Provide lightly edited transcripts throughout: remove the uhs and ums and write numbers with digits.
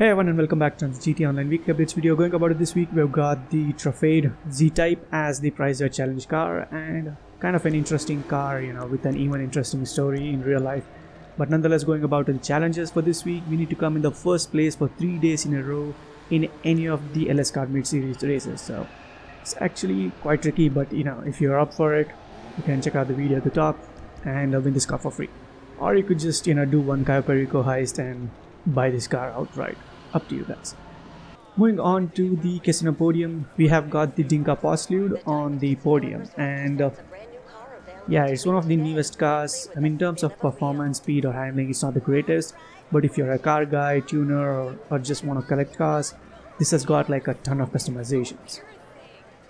Hey everyone and welcome back to the GT Online Weekly Updates video. Going about it this week, we've got the Trafade Z-Type as the prize challenge car, and kind of an interesting car, with an even interesting story in real life. But nonetheless, going about the challenges for this week, we need to come in the first place for 3 days in a row in any of the LS Car Mid-Series races. So it's actually quite tricky, but if you're up for it, you can check out the video at the top and win this car for free. Or you could just do one Cayo Perico heist and buy this car outright. Up to you guys. Moving on to the casino podium, we have got the Dinka Postlude on the podium, and yeah, it's one of the newest cars. In terms of performance, speed or handling, it's not the greatest, but if you're a car guy, tuner, or just want to collect cars, this has got like a ton of customizations.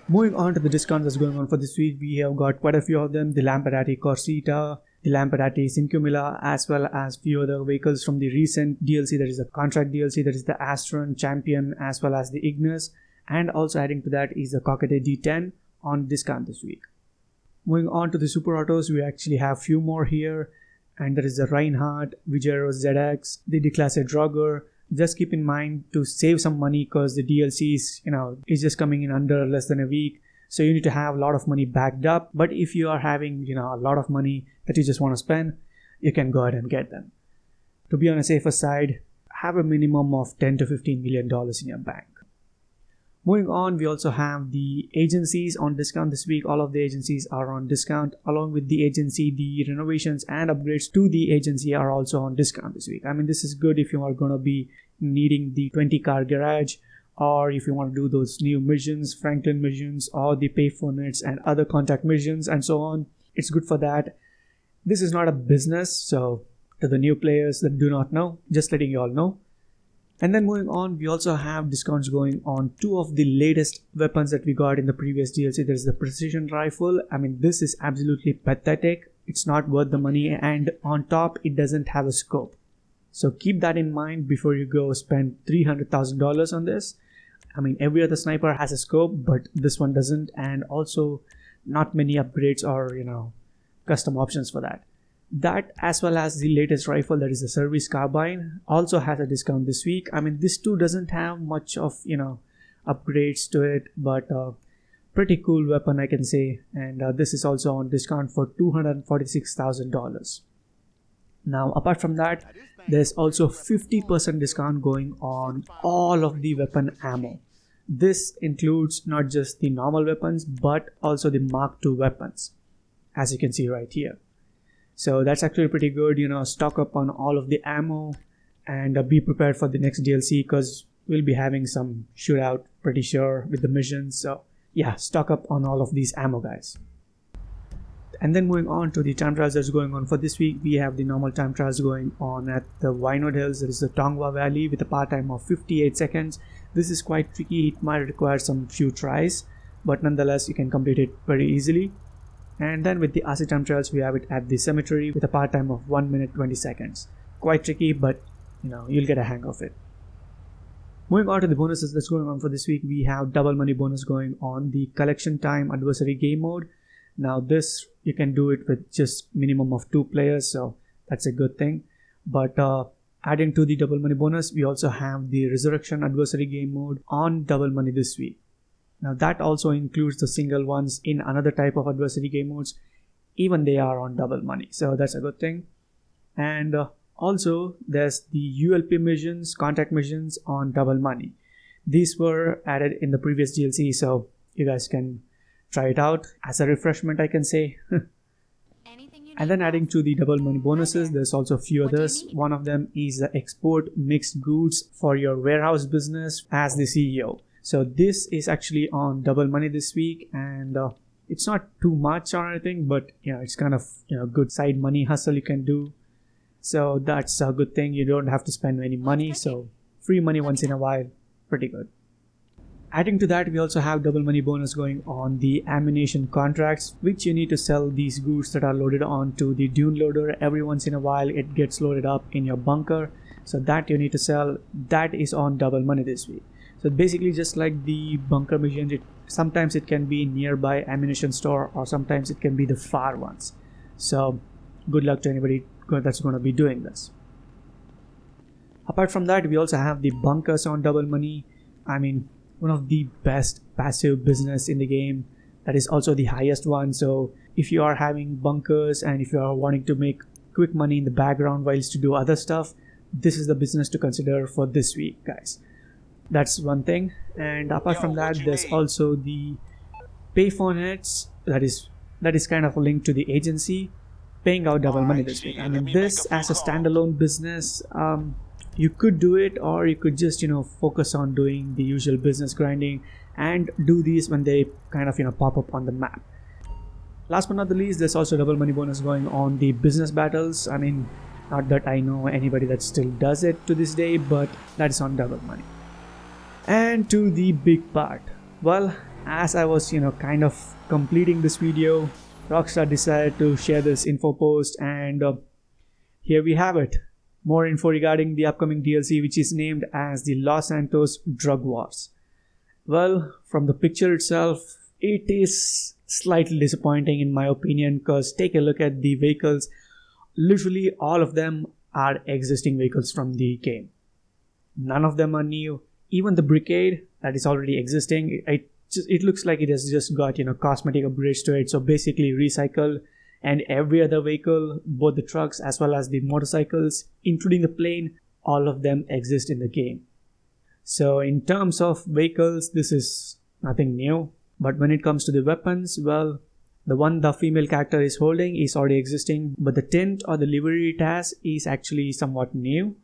Moving on to the discounts that's going on for this week, we have got quite a few of them: the Lamborghini Corsita, the Lamborghini Cinquemilla, as well as few other vehicles from the recent DLC, that is the contract DLC, that is the Astron Champion, as well as the Ignis, and also adding to that is the Cockatoo D10 on discount this week. Moving on to the Super Autos, we actually have few more here, and there is the Reinhardt, Vigero ZX, the D-Class Drogger. Just keep in mind to save some money because the DLC is just coming in under less than a week. So you need to have a lot of money backed up. But if you are having a lot of money that you just want to spend, you can go ahead and get them. To be on a safer side, have a minimum of $10 to $15 million in your bank. Moving on, we also have the agencies on discount this week. All of the agencies are on discount. Along with the agency, the renovations and upgrades to the agency are also on discount this week. This is good if you are going to be needing the 20 car garage, or if you want to do those new missions, Franklin missions, or the pay for minutes and other contact missions and so on. It's good for that. This is not a business, so to the new players that do not know, just letting you all know. And then moving on, we also have discounts going on two of the latest weapons that we got in the previous DLC. There's the precision rifle. This is absolutely pathetic. It's not worth the money, and on top, it doesn't have a scope. So keep that in mind before you go spend $300,000 on this. Every other sniper has a scope, but this one doesn't, and also not many upgrades or custom options for that. That, as well as the latest rifle, that is the service carbine, also has a discount this week. This too doesn't have much of upgrades to it, but pretty cool weapon, I can say. And this is also on discount for $246,000. Now, apart from that, there's also 50% discount going on all of the weapon ammo. This includes not just the normal weapons, but also the Mark II weapons, as you can see right here. So that's actually pretty good. Stock up on all of the ammo and be prepared for the next DLC, because we'll be having some shootout, pretty sure, with the missions. So yeah, stock up on all of these ammo, guys. And then moving on to the time trials that's going on for this week, we have the normal time trials going on at the Wynwood Hills. There is the Tongva Valley with a part time of 58 seconds. This is quite tricky. It might require some few tries, but nonetheless, you can complete it very easily. And then with the RC time trials, we have it at the cemetery with a part time of 1 minute 20 seconds. Quite tricky, but you'll get a hang of it. Moving on to the bonuses that's going on for this week, we have double money bonus going on the collection time adversary game mode. Now this, you can do it with just minimum of 2 players, so that's a good thing. But adding to the double money bonus, we also have the resurrection adversary game mode on double money this week. Now that also includes the single ones in another type of adversary game modes. Even they are on double money, so that's a good thing. And also there's the ULP missions, contact missions on double money. These were added in the previous DLC, so you guys can try it out as a refreshment, I can say. And then adding to the double money bonuses, there's also a few others. One of them is the export mixed goods for your warehouse business as the CEO. So this is actually on double money this week, and it's not too much or anything, but it's kind of good side money hustle you can do. So that's a good thing. You don't have to spend any money, so free money once in a while, pretty good. Adding to that, we also have double money bonus going on the ammunition contracts, which you need to sell these goods that are loaded onto the dune loader. Every once in a while it gets loaded up in your bunker, so that you need to sell. That is on double money this week. So basically, just like the bunker missions, sometimes it can be nearby ammunition store, or sometimes it can be the far ones. So good luck to anybody that's going to be doing this. Apart from that, we also have the bunkers on Double Money. I mean, one of the best passive business in the game. That is also the highest one. So if you are having bunkers and if you are wanting to make quick money in the background whilst to do other stuff, this is the business to consider for this week, guys. That's one thing. And apart from that, there's also the payphones. That is kind of linked to the agency paying out Double Money this week. I mean, this as a standalone business, you could do it, or you could just focus on doing the usual business grinding and do these when they kind of pop up on the map. Last but not the least, there's also Double Money bonus going on the business battles. I mean, not that I know anybody that still does it to this day, but that is on Double Money. And to the big part. Well, as I was kind of completing this video, Rockstar decided to share this info post, and here we have it. More info regarding the upcoming DLC, which is named as the Los Santos Drug Wars. Well, from the picture itself, it is slightly disappointing in my opinion, because take a look at the vehicles. Literally all of them are existing vehicles from the game. None of them are new. Even the Brigade that is already existing, it looks like it has just got cosmetic upgrades to it. So basically recycled. And every other vehicle, both the trucks as well as the motorcycles, including the plane, all of them exist in the game. So in terms of vehicles, this is nothing new. But when it comes to the weapons, well, the one the female character is holding is already existing, but the tint or the livery it has is actually somewhat new.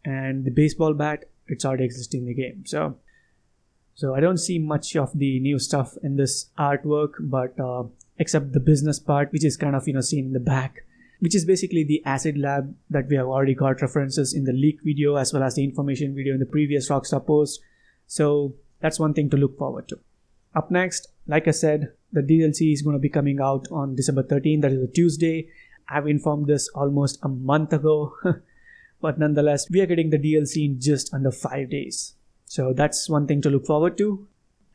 And the baseball bat, it's already existing in the game. So I don't see much of the new stuff in this artwork, but except the business part, which is kind of seen in the back, which is basically the acid lab that we have already got references in the leak video as well as the information video in the previous Rockstar post. So that's one thing to look forward to. Up next, like I said, the DLC is going to be coming out on December 13th, that is a Tuesday. I've informed this almost a month ago, but nonetheless, we are getting the DLC in just under 5 days. So that's one thing to look forward to.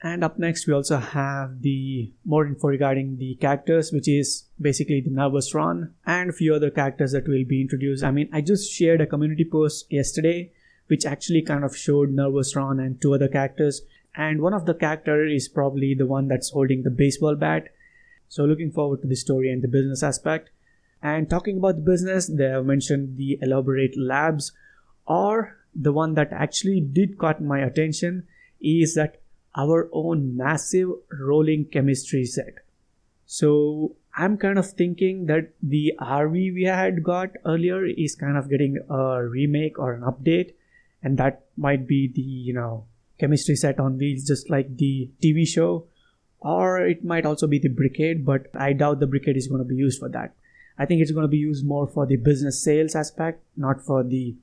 And up next, we also have the more info regarding the characters, which is basically the Nervous Ron and a few other characters that will be introduced. I mean, I just shared a community post yesterday, which actually kind of showed Nervous Ron and 2 other characters. And one of the characters is probably the one that's holding the baseball bat. So looking forward to the story and the business aspect. And talking about the business, they have mentioned the Elaborate Labs, or the one that actually did caught my attention is that our own massive rolling chemistry set. So I'm kind of thinking that the RV we had got earlier is kind of getting a remake or an update, and that might be the chemistry set on wheels, just like the TV show, or it might also be the Brigade, but I doubt the Brigade is going to be used for that. I think it's going to be used more for the business sales aspect, not for the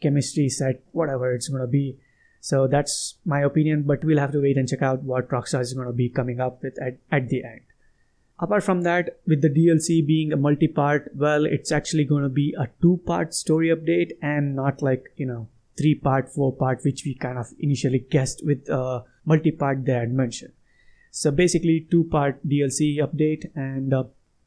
chemistry set, whatever it's going to be. So that's my opinion, but we'll have to wait and check out what Rockstar is going to be coming up with at the end. Apart from that, with the DLC being a multi-part, well, it's actually going to be a 2-part story update and not like 3-part, 4-part, which we kind of initially guessed with multi-part they had mentioned. So basically 2-part DLC update, and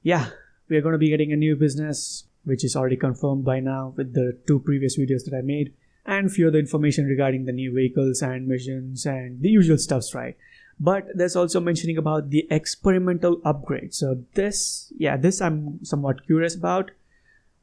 we are going to be getting a new business, which is already confirmed by now with the 2 previous videos that I made, and few other information regarding the new vehicles and missions and the usual stuffs, right? But there's also mentioning about the experimental upgrade. So this I'm somewhat curious about.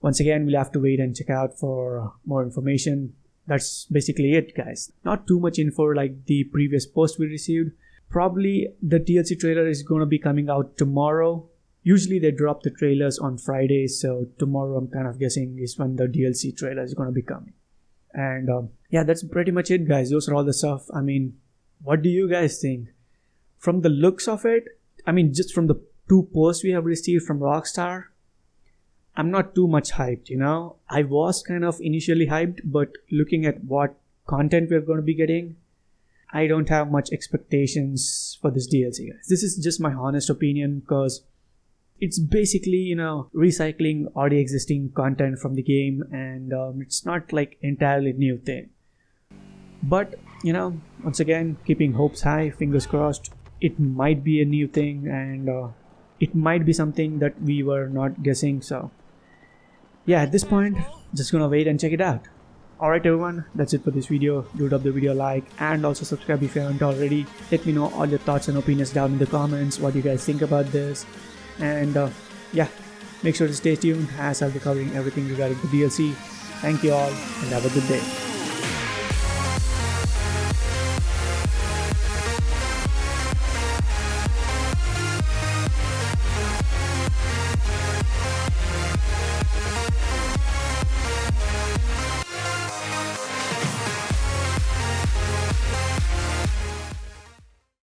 Once again, we'll have to wait and check out for more information. That's basically it, guys. Not too much info like the previous post we received. Probably the DLC trailer is going to be coming out tomorrow. Usually they drop the trailers on Fridays, so tomorrow I'm kind of guessing is when the DLC trailer is going to be coming. And that's pretty much it, guys. Those are all the stuff. I mean, what do you guys think? From the looks of it, I mean, just from the 2 posts we have received from Rockstar, I'm not too much hyped, I was kind of initially hyped, but looking at what content we're going to be getting, I don't have much expectations for this DLC, guys. This is just my honest opinion, because it's basically, recycling already existing content from the game, and it's not like entirely new thing. But, once again, keeping hopes high, fingers crossed, it might be a new thing, and it might be something that we were not guessing. So, at this point, just gonna wait and check it out. Alright everyone, that's it for this video. Do drop the video a like and also subscribe if you haven't already. Let me know all your thoughts and opinions down in the comments, what you guys think about this. And yeah, make sure to stay tuned as I'll be covering everything regarding the DLC. Thank you all and have a good day.